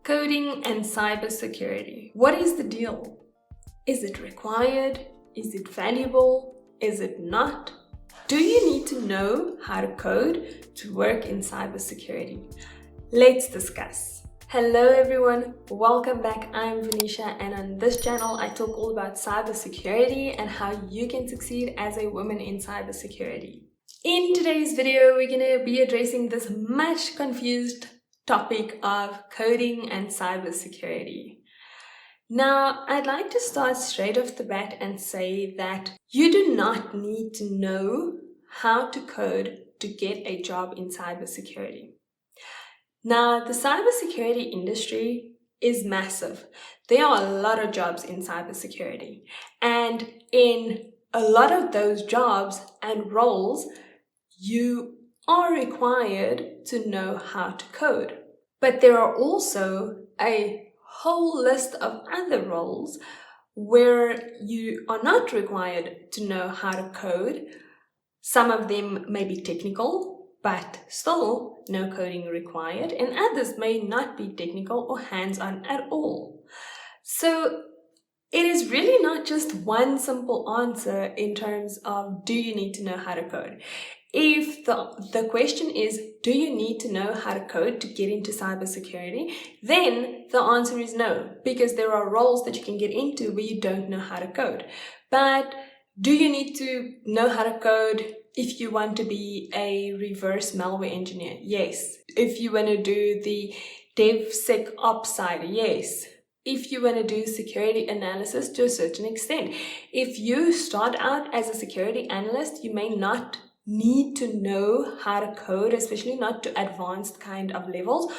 Coding and cybersecurity. What is the deal? Is it required? Is it valuable? Is it not? Do you need to know how to code to work in cybersecurity? Let's discuss. Hello everyone, welcome back. I'm Venicia, and on this channel I talk all about cybersecurity and how you can succeed as a woman in cybersecurity. In today's video, we're going to be addressing this much confused topic of coding and cybersecurity. Now, I'd like to start straight off the bat and say that you do not need to know how to code to get a job in cybersecurity. Now, the cybersecurity industry is massive. There are a lot of jobs in cybersecurity, and in a lot of those jobs and roles, you are required to know how to code. But there are also a whole list of other roles where you are not required to know how to code. Some of them may be technical, but still no coding required, and others may not be technical or hands-on at all. So it is really not just one simple answer in terms of do you need to know how to code. If the question is, do you need to know how to code to get into cybersecurity? Then the answer is no, because there are roles that you can get into where you don't know how to code. But do you need to know how to code if you want to be a reverse malware engineer? Yes. If you want to do the DevSecOps side? Yes. If you want to do security analysis to a certain extent. If you start out as a security analyst, you may not need to know how to code, especially not to advanced kind of levels,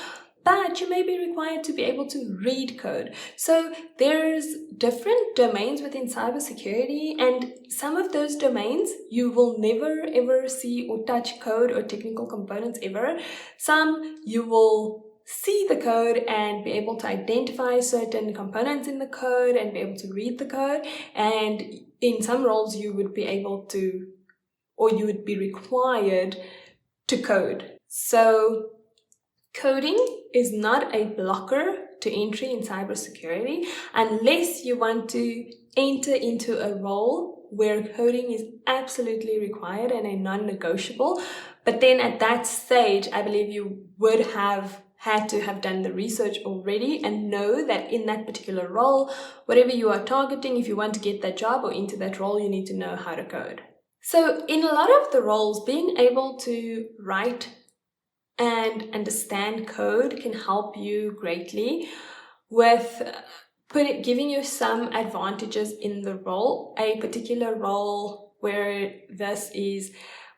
but you may be required to be able to read code. So there's different domains within cybersecurity, and some of those domains you will never ever see or touch code or technical components ever. Some you will see the code and be able to identify certain components in the code and be able to read the code, and in some roles you would be able to, or you would be required to code. So coding is not a blocker to entry in cybersecurity unless you want to enter into a role where coding is absolutely required and a non-negotiable. But then at that stage, I believe you would have had to have done the research already and know that in that particular role, whatever you are targeting, if you want to get that job or into that role, you need to know how to code. So in a lot of the roles, being able to write and understand code can help you greatly with giving you some advantages in the role. A particular role where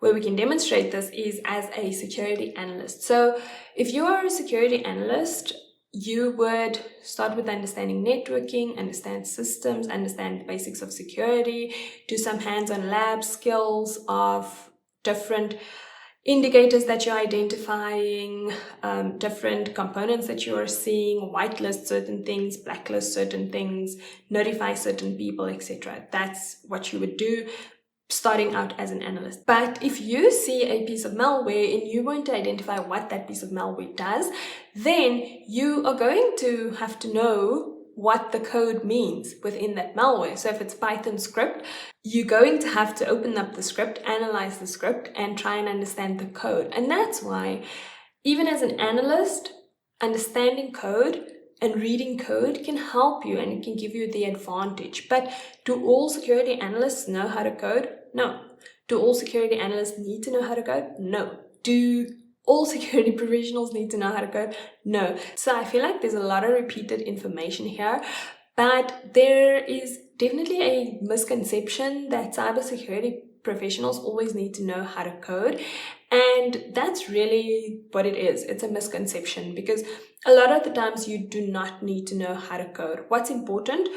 we can demonstrate this is as a security analyst. So if you are a security analyst, you would start with understanding networking, understand systems, understand the basics of security, do some hands-on lab skills of different indicators that you're identifying, different components that you are seeing, whitelist certain things, blacklist certain things, notify certain people, etc. That's what you would do starting out as an analyst. But if you see a piece of malware and you want to identify what that piece of malware does, then you are going to have to know what the code means within that malware. So if it's Python script, you're going to have to open up the script, analyze the script, and try and understand the code. And that's why, even as an analyst, understanding code and reading code can help you and it can give you the advantage. But do all security analysts know how to code? No. Do all security analysts need to know how to code? No. Do all security professionals need to know how to code? No. So I feel like there's a lot of repeated information here, but there is definitely a misconception that cybersecurity professionals always need to know how to code. And that's really what it is. It's a misconception because a lot of the times you do not need to know how to code. What's important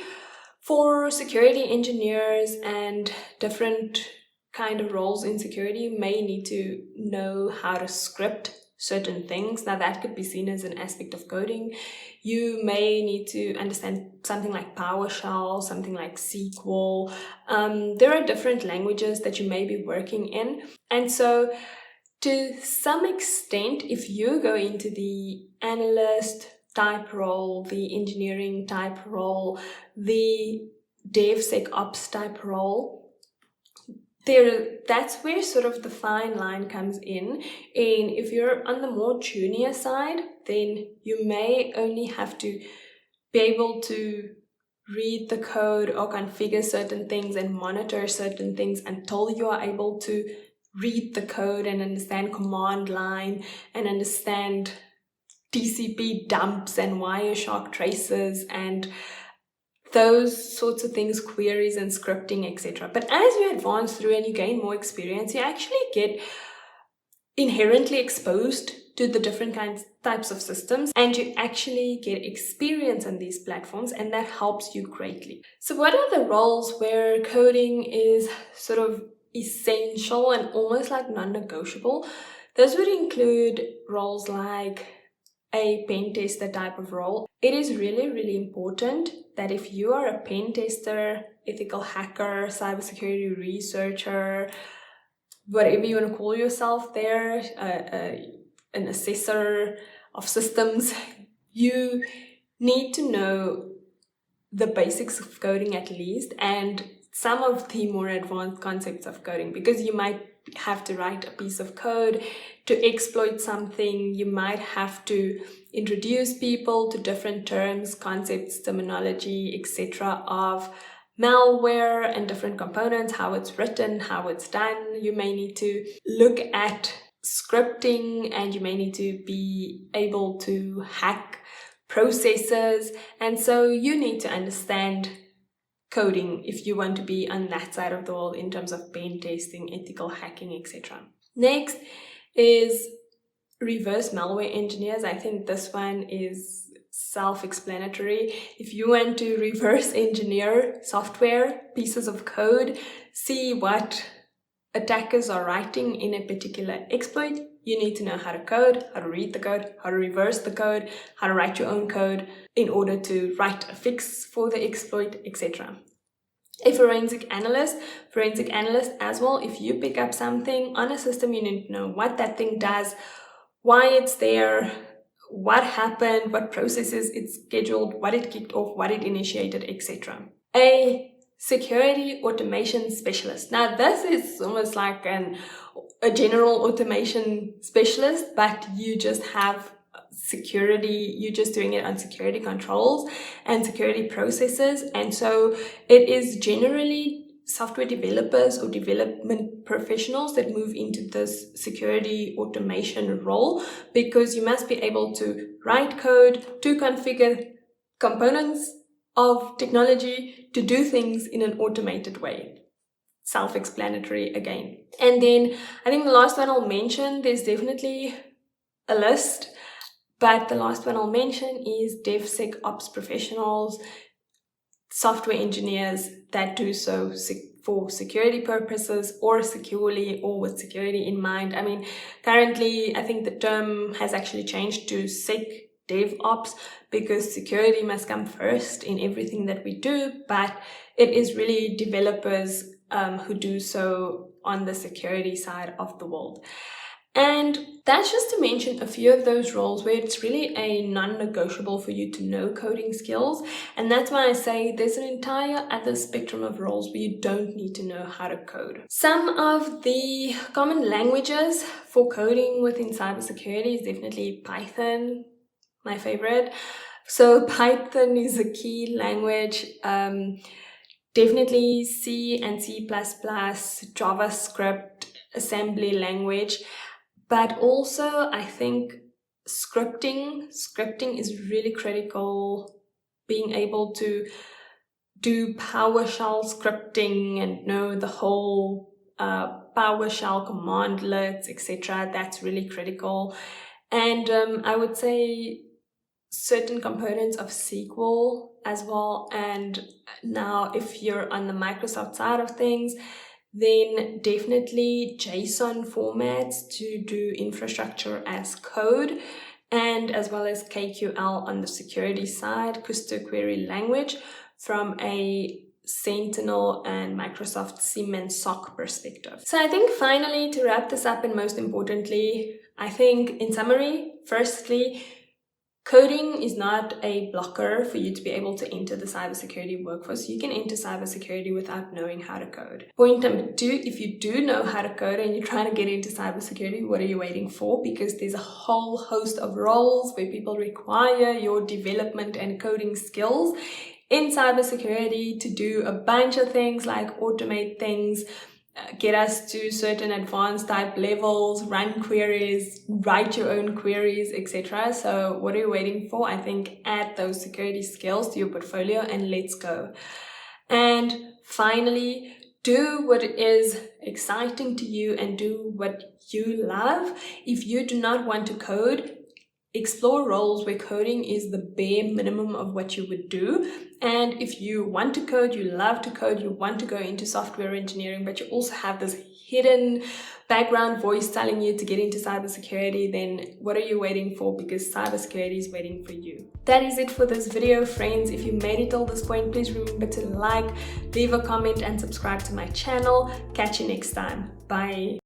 for security engineers and different kind of roles in security, you may need to know how to script certain things. Now that could be seen as an aspect of coding. You may need to understand something like PowerShell, something like SQL. There are different languages that you may be working in. And so to some extent, if you go into the analyst type role, the engineering type role, the DevSecOps type role, that's where sort of the fine line comes in. And if you're on the more junior side, then you may only have to be able to read the code or configure certain things and monitor certain things until you are able to read the code and understand command line and understand TCP dumps and Wireshark traces and those sorts of things, queries and scripting, etc. But as you advance through and you gain more experience, you actually get inherently exposed to the different types of systems, and you actually get experience on these platforms, and that helps you greatly. So what are the roles where coding is sort of essential and almost like non-negotiable? Those would include roles like a pen tester type of role. It is really, really important that if you are a pen tester, ethical hacker, cybersecurity researcher, whatever you want to call yourself there, an assessor of systems, you need to know the basics of coding at least, and some of the more advanced concepts of coding, because you might have to write a piece of code to exploit something. You might have to introduce people to different terms, concepts, terminology, etc. of malware and different components, how it's written, how it's done. You may need to look at scripting, and you may need to be able to hack processes, and so you need to understand coding if you want to be on that side of the world in terms of pen testing, ethical hacking, etc. Next is reverse malware engineers. I think this one is self-explanatory. If you want to reverse engineer software, pieces of code, see what attackers are writing in a particular exploit, you need to know how to code, how to read the code, how to reverse the code, how to write your own code in order to write a fix for the exploit, etc. A forensic analyst as well. If you pick up something on a system, you need to know what that thing does, why it's there, what happened, what processes it's scheduled, what it kicked off, what it initiated, etc. A security automation specialist. Now this is almost like a general automation specialist, but you just have security, you're just doing it on security controls and security processes. And so it is generally software developers or development professionals that move into this security automation role, because you must be able to write code, to configure components of technology, to do things in an automated way. Self-explanatory again. And then I think the last one I'll mention, there's definitely a list, but the last one I'll mention is DevSecOps professionals, software engineers that do so for security purposes or securely or with security in mind. I mean, currently I think the term has actually changed to DevOps, because security must come first in everything that we do, but it is really developers who do so on the security side of the world. And that's just to mention a few of those roles where it's really a non-negotiable for you to know coding skills. And that's why I say there's an entire other spectrum of roles where you don't need to know how to code. Some of the common languages for coding within cybersecurity is definitely Python, my favorite. So Python is a key language. Definitely C and C++, JavaScript, assembly language. But also, I think scripting is really critical. Being able to do PowerShell scripting and know the whole PowerShell commandlets, etc. That's really critical. And I would say certain components of SQL as well. And now if you're on the Microsoft side of things, then definitely JSON formats to do infrastructure as code, and as well as KQL on the security side, crystal query language from a Sentinel and Microsoft SIEM and SOC perspective. So I think finally, to wrap this up, and most importantly, I think in summary, firstly, Coding is not a blocker for you to be able to enter the cybersecurity workforce. You can enter cybersecurity without knowing how to code. Point number 2, if you do know how to code and you're trying to get into cybersecurity, what are you waiting for? Because there's a whole host of roles where people require your development and coding skills in cybersecurity to do a bunch of things like automate things, get us to certain advanced type levels, run queries, write your own queries, etc. So what are you waiting for? I think add those security skills to your portfolio and let's go. And finally, do what is exciting to you and do what you love. If you do not want to code, explore roles where coding is the bare minimum of what you would do. And if you want to code, you love to code, you want to go into software engineering, but you also have this hidden background voice telling you to get into cybersecurity, then what are you waiting for? Because cybersecurity is waiting for you. That is it for this video, friends. If you made it till this point, please remember to like, leave a comment, and subscribe to my channel. Catch you next time. Bye.